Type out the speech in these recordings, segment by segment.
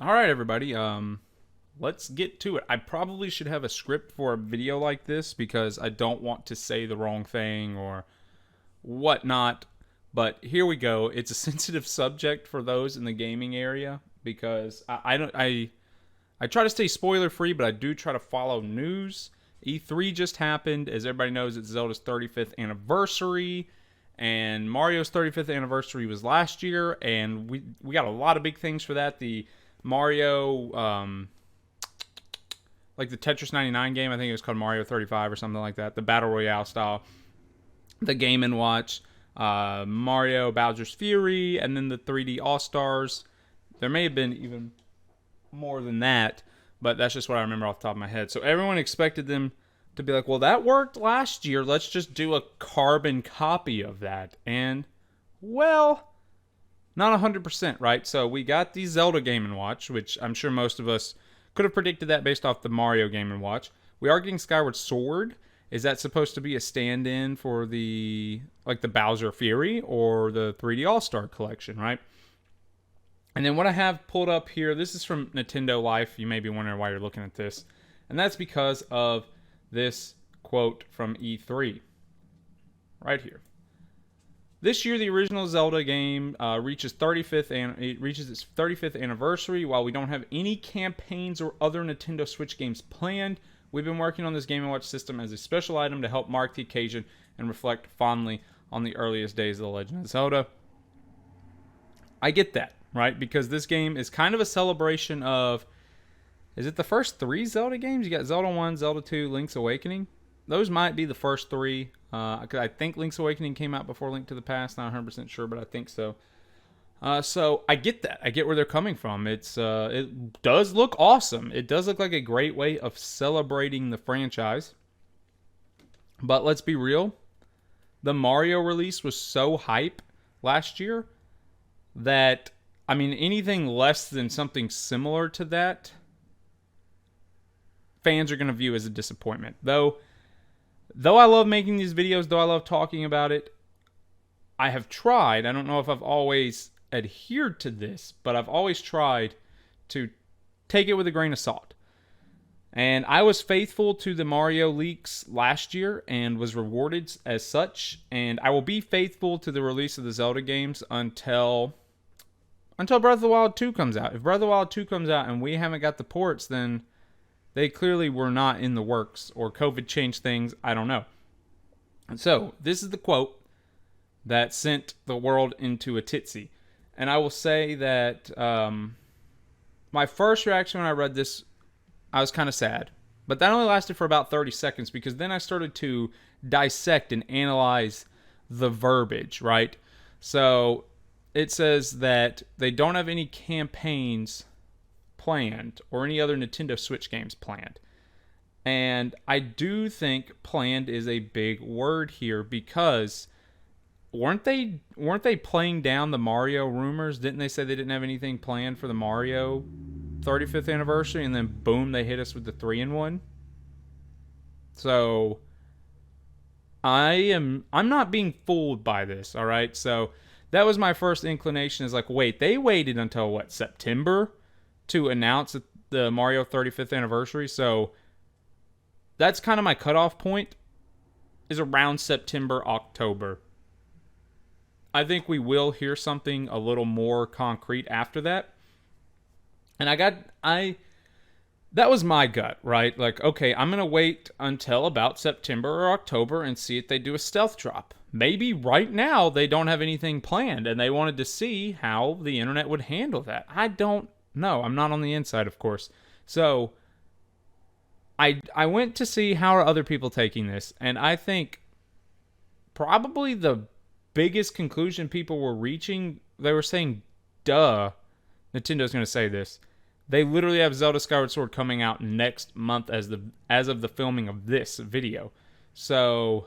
All right, everybody. Let's get to it. I probably should have a script for a video like this because I don't want to say the wrong thing or whatnot. But here we go. It's a sensitive subject for those in the gaming area because I try to stay spoiler free, but I do try to follow news. E3 just happened. As everybody knows, it's Zelda's 35th anniversary. And Mario's 35th anniversary was last year, and we got a lot of big things for that. The Mario, like the Tetris 99 game, I think it was called Mario 35 or something like that, the Battle Royale style. The Game & Watch, Mario Bowser's Fury, and then the 3D All-Stars. There may have been even more than that, but that's just what I remember off the top of my head. So everyone expected them to be like, well, that worked last year. Let's just do a carbon copy of that. And, well, not 100%, right? So we got the Zelda Game & Watch, which I'm sure most of us could have predicted that based off the Mario Game & Watch. We are getting Skyward Sword. Is that supposed to be a stand-in for the Bowser Fury or the 3D All-Star Collection, right? And then what I have pulled up here, this is from Nintendo Life. You may be wondering why you're looking at this. And that's because of this quote from E3 right here. This year, the original Zelda game reaches its 35th anniversary. While we don't have any campaigns or other Nintendo Switch games planned, we've been working on this Game & Watch system as a special item to help mark the occasion and reflect fondly on the earliest days of The Legend of Zelda. I get that, right? Because this game is kind of a celebration of, is it the first three Zelda games? You got Zelda 1, Zelda 2, Link's Awakening. Those might be the first three. I think Link's Awakening came out before Link to the Past. Not 100% sure, but I think so. So I get that. I get where they're coming from. It does look awesome. It does look like a great way of celebrating the franchise. But let's be real. The Mario release was so hype last year that, I mean, anything less than something similar to that, fans are going to view as a disappointment. Though I love making these videos, though I love talking about it, I have tried, I don't know if I've always adhered to this, but I've always tried to take it with a grain of salt. And I was faithful to the Mario leaks last year and was rewarded as such. And I will be faithful to the release of the Zelda games until Breath of the Wild 2 comes out. If Breath of the Wild 2 comes out and we haven't got the ports, then they clearly were not in the works, or COVID changed things. I don't know. And so, this is the quote that sent the world into a titsy. And I will say that my first reaction when I read this, I was kind of sad. But that only lasted for about 30 seconds, because then I started to dissect and analyze the verbiage, right? So, it says that they don't have any campaigns planned or any other Nintendo Switch games planned. And I do think planned is a big word here, because weren't they playing down the Mario rumors? Didn't they say they didn't have anything planned for the Mario 35th anniversary, and then boom, they hit us with the 3-in-1? So I'm not being fooled by this, all right? So that was my first inclination, is like, wait, they waited until what, September to announce the Mario 35th anniversary? So that's kind of my cutoff point, is around September, October. I think we will hear something a little more concrete after that. And that was my gut, right? Like, okay, I'm going to wait until about September or October and see if they do a stealth drop. Maybe right now they don't have anything planned and they wanted to see how the internet would handle that. I don't know. I'm not on the inside, of course. So I went to see how are other people taking this, and I think probably the biggest conclusion people were reaching, they were saying, duh, Nintendo's going to say this. They literally have Zelda Skyward Sword coming out next month as of the filming of this video. So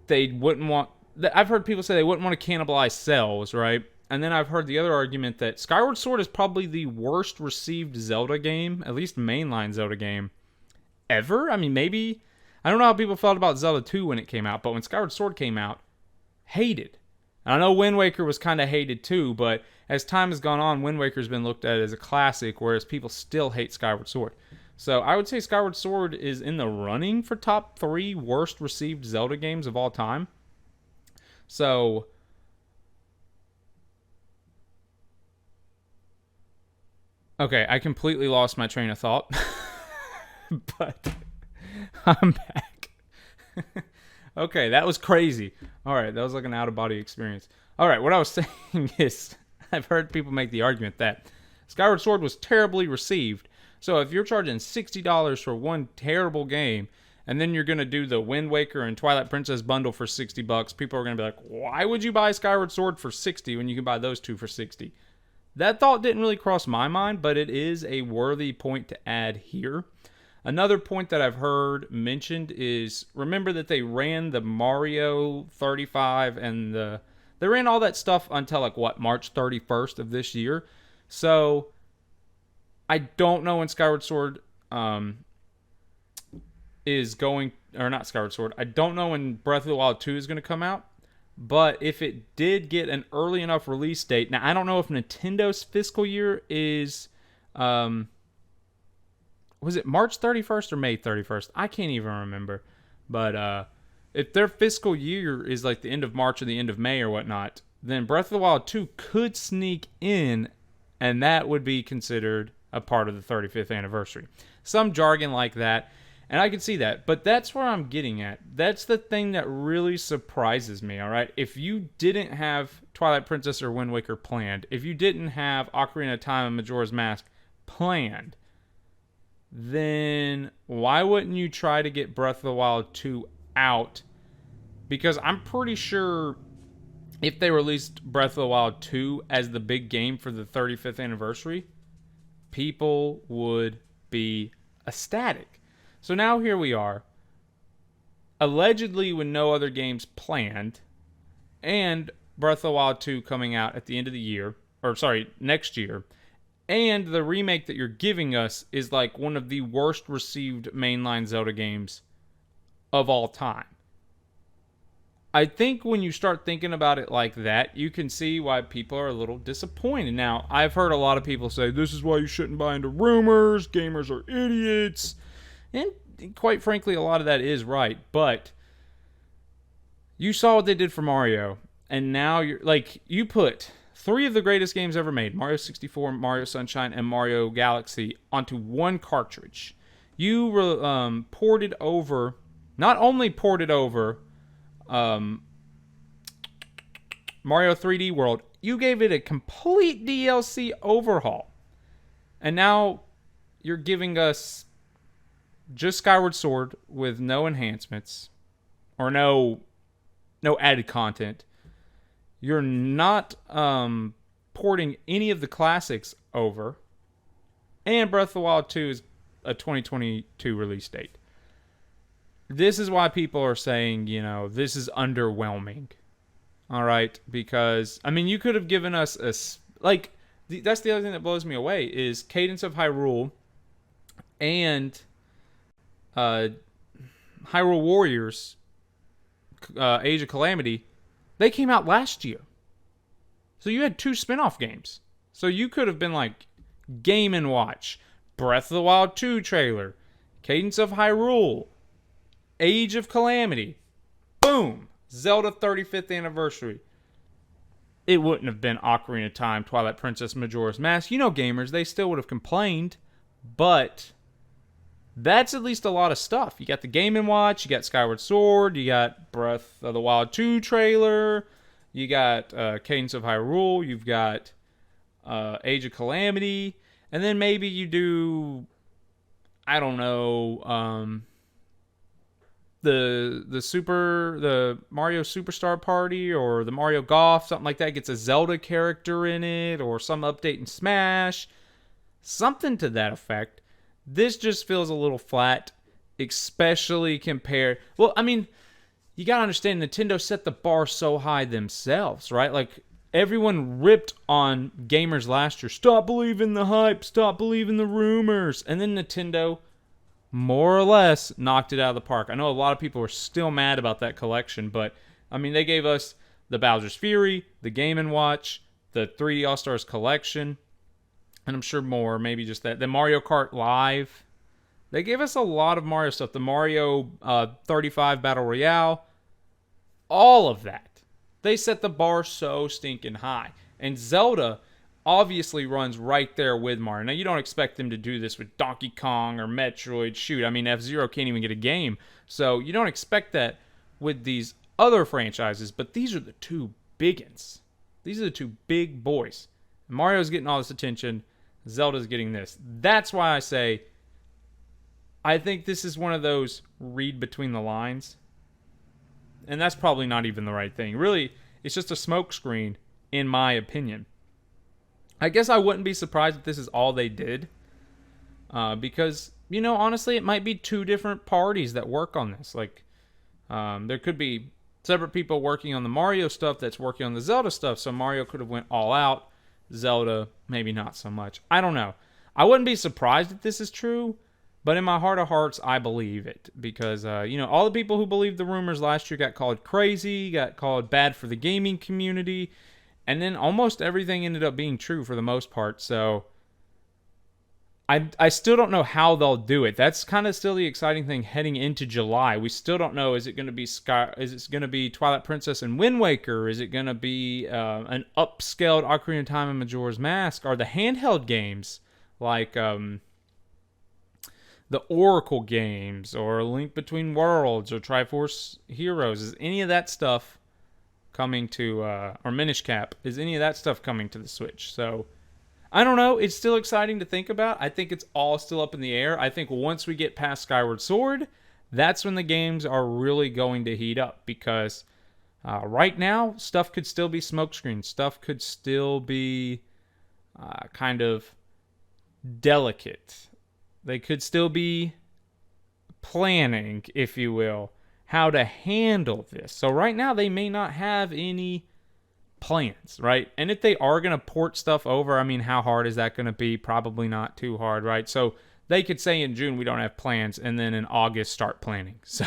they wouldn't want, I've heard people say they wouldn't want to cannibalize sales, right? And then I've heard the other argument that Skyward Sword is probably the worst received Zelda game, at least mainline Zelda game, ever. I mean, maybe, I don't know how people felt about Zelda 2 when it came out, but when Skyward Sword came out, hated. And I know Wind Waker was kind of hated too, but as time has gone on, Wind Waker's been looked at as a classic, whereas people still hate Skyward Sword. So I would say Skyward Sword is in the running for top 3 worst received Zelda games of all time. So okay, I completely lost my train of thought. But I'm back. Okay, that was crazy. All right, that was like an out-of-body experience. All right, what I was saying is I've heard people make the argument that Skyward Sword was terribly received. So if you're charging $60 for one terrible game, and then you're going to do the Wind Waker and Twilight Princess bundle for $60, people are going to be like, why would you buy Skyward Sword for $60 when you can buy those two for $60? That thought didn't really cross my mind, but it is a worthy point to add here. Another point that I've heard mentioned is, remember that they ran the Mario 35 and they ran all that stuff until like what, March 31st of this year. So I don't know when Skyward Sword is going, or not Skyward Sword. I don't know when Breath of the Wild 2 is going to come out. But if it did get an early enough release date, now I don't know if Nintendo's fiscal year is, was it March 31st or May 31st? I can't even remember. But if their fiscal year is like the end of March or the end of May or whatnot, then Breath of the Wild 2 could sneak in, and that would be considered a part of the 35th anniversary. Some jargon like that. And I can see that, but that's where I'm getting at. That's the thing that really surprises me, all right? If you didn't have Twilight Princess or Wind Waker planned, if you didn't have Ocarina of Time and Majora's Mask planned, then why wouldn't you try to get Breath of the Wild 2 out? Because I'm pretty sure if they released Breath of the Wild 2 as the big game for the 35th anniversary, people would be ecstatic. So now here we are, allegedly with no other games planned, and Breath of the Wild 2 coming out at the end of the year, or sorry, next year, and the remake that you're giving us is like one of the worst received mainline Zelda games of all time. I think when you start thinking about it like that, you can see why people are a little disappointed. Now, I've heard a lot of people say, this is why you shouldn't buy into rumors, gamers are idiots. And quite frankly, a lot of that is right. But you saw what they did for Mario. And now you're like, you put 3 of the greatest games ever made, Mario 64, Mario Sunshine, and Mario Galaxy, onto one cartridge. You ported over, not only ported over Mario 3D World, you gave it a complete DLC overhaul. And now you're giving us just Skyward Sword with no enhancements or no added content. You're not porting any of the classics over. And Breath of the Wild 2 is a 2022 release date. This is why people are saying, this is underwhelming. All right? Because, I mean, you could have given us that's the other thing that blows me away is Cadence of Hyrule and Hyrule Warriors, Age of Calamity, they came out last year. So you had 2 spin-off games. So you could have been like, Game & Watch, Breath of the Wild 2 trailer, Cadence of Hyrule, Age of Calamity, boom, Zelda 35th anniversary. It wouldn't have been Ocarina of Time, Twilight Princess, Majora's Mask. Gamers, they still would have complained, but that's at least a lot of stuff. You got the Game & Watch, you got Skyward Sword, you got Breath of the Wild 2 trailer, you got Cadence of Hyrule, you've got Age of Calamity, and then maybe you do, I don't know, the Mario Superstar Party or the Mario Golf, something like that, gets a Zelda character in it, or some update in Smash, something to that effect. This just feels a little flat, especially compared... Well, I mean, you gotta understand, Nintendo set the bar so high themselves, right? Like, everyone ripped on gamers last year. Stop believing the hype, stop believing the rumors. And then Nintendo, more or less, knocked it out of the park. I know a lot of people are still mad about that collection, but, I mean, they gave us the Bowser's Fury, the Game & Watch, the 3D All-Stars Collection, and I'm sure more, maybe just that. The Mario Kart Live. They gave us a lot of Mario stuff. The Mario 35 Battle Royale. All of that. They set the bar so stinking high. And Zelda obviously runs right there with Mario. Now, you don't expect them to do this with Donkey Kong or Metroid. Shoot, I mean, F-Zero can't even get a game. So you don't expect that with these other franchises. But these are the two biggins. These are the two big boys. Mario's getting all this attention. Zelda's getting this. That's why I say I think this is one of those read between the lines. And that's probably not even the right thing. Really, it's just a smokescreen, in my opinion. I guess I wouldn't be surprised if this is all they did. Because, you know, honestly, it might be two different parties that work on this. Like, there could be separate people working on the Mario stuff that's working on the Zelda stuff. So Mario could have went all out. Zelda, maybe not so much. I don't know. I wouldn't be surprised if this is true. But in my heart of hearts, I believe it. Because, you know, all the people who believed the rumors last year got called crazy, got called bad for the gaming community. And then almost everything ended up being true for the most part. So I still don't know how they'll do it. That's kind of still the exciting thing heading into July. We still don't know. Is it going to be Twilight Princess and Wind Waker? Is it going to be an upscaled Ocarina of Time and Majora's Mask? Are the handheld games like the Oracle games or Link Between Worlds or Triforce Heroes? Is any of that stuff coming to, or Minish Cap, is any of that stuff coming to the Switch? So, I don't know. It's still exciting to think about. I think it's all still up in the air. I think once we get past Skyward Sword, that's when the games are really going to heat up. Because right now, stuff could still be smokescreen. Stuff could still be kind of delicate. They could still be planning, if you will, how to handle this. So right now, they may not have any plans, right? And if they are going to port stuff over, I mean, how hard is that going to be? Probably not too hard, right? So they could say in June, we don't have plans, and then in August, start planning. So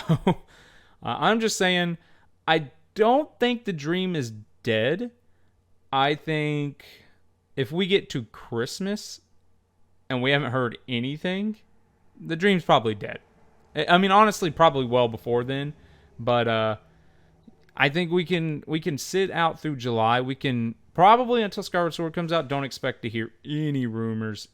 I'm just saying, I don't think the dream is dead. I think if we get to Christmas and we haven't heard anything, the dream's probably dead. I mean, honestly, probably well before then, but I think we can sit out through July. We can probably, until Skyward Sword comes out, don't expect to hear any rumors.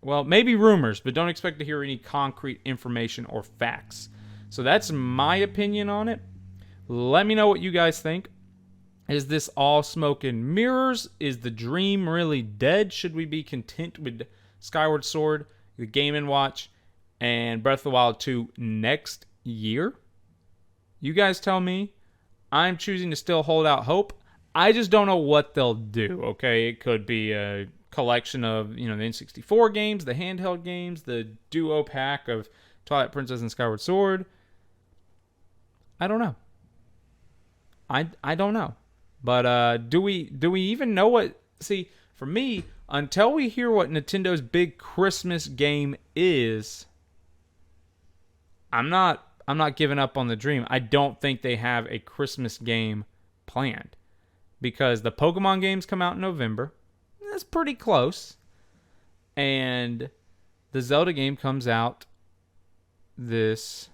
Well, maybe rumors, but don't expect to hear any concrete information or facts. So that's my opinion on it. Let me know what you guys think. Is this all smoke and mirrors? Is the dream really dead? Should we be content with Skyward Sword, the Game & Watch, and Breath of the Wild 2 next year? You guys tell me. I'm choosing to still hold out hope. I just don't know what they'll do, okay? It could be a collection of, you know, the N64 games, the handheld games, the duo pack of Twilight Princess and Skyward Sword. I don't know. I don't know. But do we even know what... See, for me, until we hear what Nintendo's big Christmas game is, I'm not giving up on the dream. I don't think they have a Christmas game planned. Because the Pokemon games come out in November. That's pretty close. And the Zelda game comes out this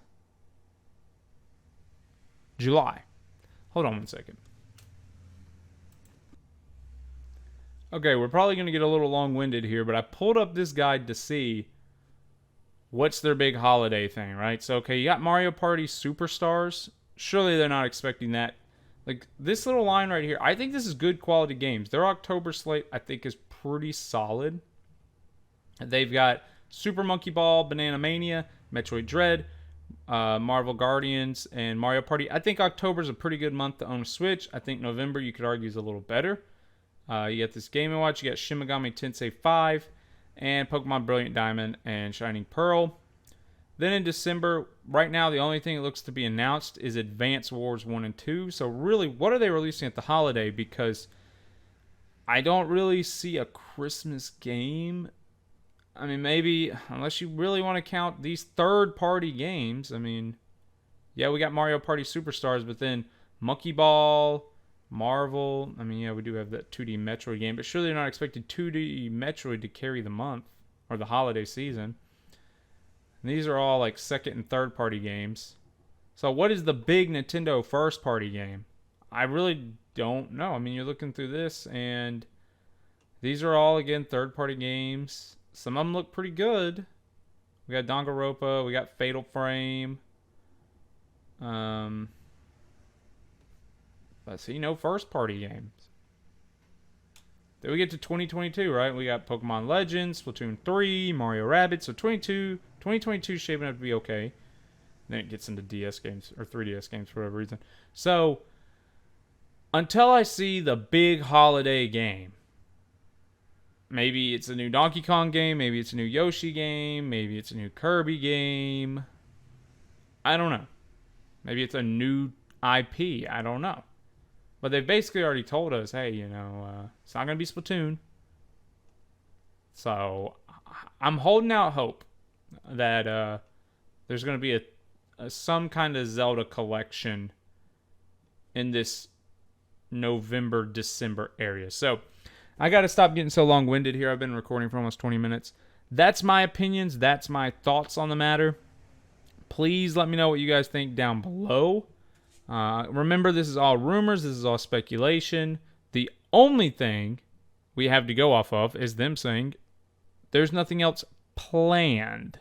July. Hold on one second. Okay, we're probably going to get a little long-winded here, but I pulled up this guide to see what's their big holiday thing, right? So, okay, you got Mario Party Superstars. Surely they're not expecting that. Like, this little line right here, I think this is good quality games. Their October slate, I think, is pretty solid. They've got Super Monkey Ball, Banana Mania, Metroid Dread, Marvel Guardians, and Mario Party. I think October's a pretty good month to own a Switch. I think November, you could argue, is a little better. You got this Game & Watch. You got Shin Megami Tensei 5 and Pokemon Brilliant Diamond and Shining Pearl. Then in December, right now, the only thing that looks to be announced is Advance Wars 1 and 2. So really, what are they releasing at the holiday? Because I don't really see a Christmas game. I mean, maybe, unless you really want to count these third-party games. I mean, yeah, we got Mario Party Superstars, but then Monkey Ball, Marvel, I mean, yeah, we do have that 2D Metroid game, but surely they're not expecting 2D Metroid to carry the month or the holiday season. And these are all like second and third party games. So what is the big Nintendo first party game? I really don't know. I mean, you're looking through this and these are all, again, third party games. Some of them look pretty good. We got Danganronpa, we got Fatal Frame. Let's see, no first party games. Then we get to 2022, right? We got Pokemon Legends, Splatoon 3, Mario Rabbids. So 2022 is shaping up to be okay. Then it gets into DS games, or 3DS games for whatever reason. So, until I see the big holiday game, maybe it's a new Donkey Kong game, maybe it's a new Yoshi game, maybe it's a new Kirby game. I don't know. Maybe it's a new IP. I don't know. But they've basically already told us, hey, it's not going to be Splatoon. So I'm holding out hope that there's going to be some kind of Zelda collection in this November, December area. So I got to stop getting so long-winded here. I've been recording for almost 20 minutes. That's my opinions. That's my thoughts on the matter. Please let me know what you guys think down below. Remember, this is all rumors. This is all speculation. The only thing we have to go off of is them saying there's nothing else planned.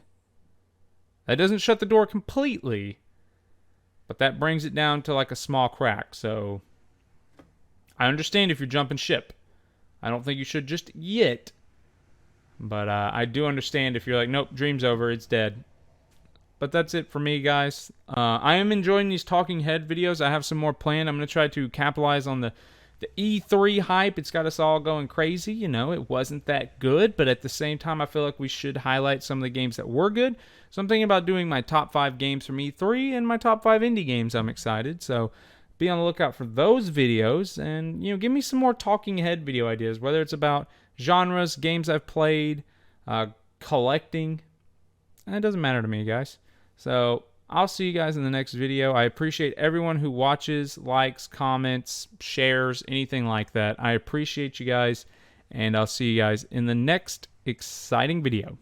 That doesn't shut the door completely, but that brings it down to like a small crack. So I understand if you're jumping ship. I don't think you should just yet, but I do understand if you're like, nope, dream's over, it's dead. But that's it for me, guys. I am enjoying these talking head videos. I have some more planned. I'm going to try to capitalize on the E3 hype. It's got us all going crazy. It wasn't that good, but at the same time, I feel like we should highlight some of the games that were good. So I'm thinking about doing my top 5 games from E3 and my top 5 indie games. I'm excited. So be on the lookout for those videos. And, give me some more talking head video ideas, whether it's about genres, games I've played, collecting. It doesn't matter to me, guys. So I'll see you guys in the next video. I appreciate everyone who watches, likes, comments, shares, anything like that. I appreciate you guys, and I'll see you guys in the next exciting video.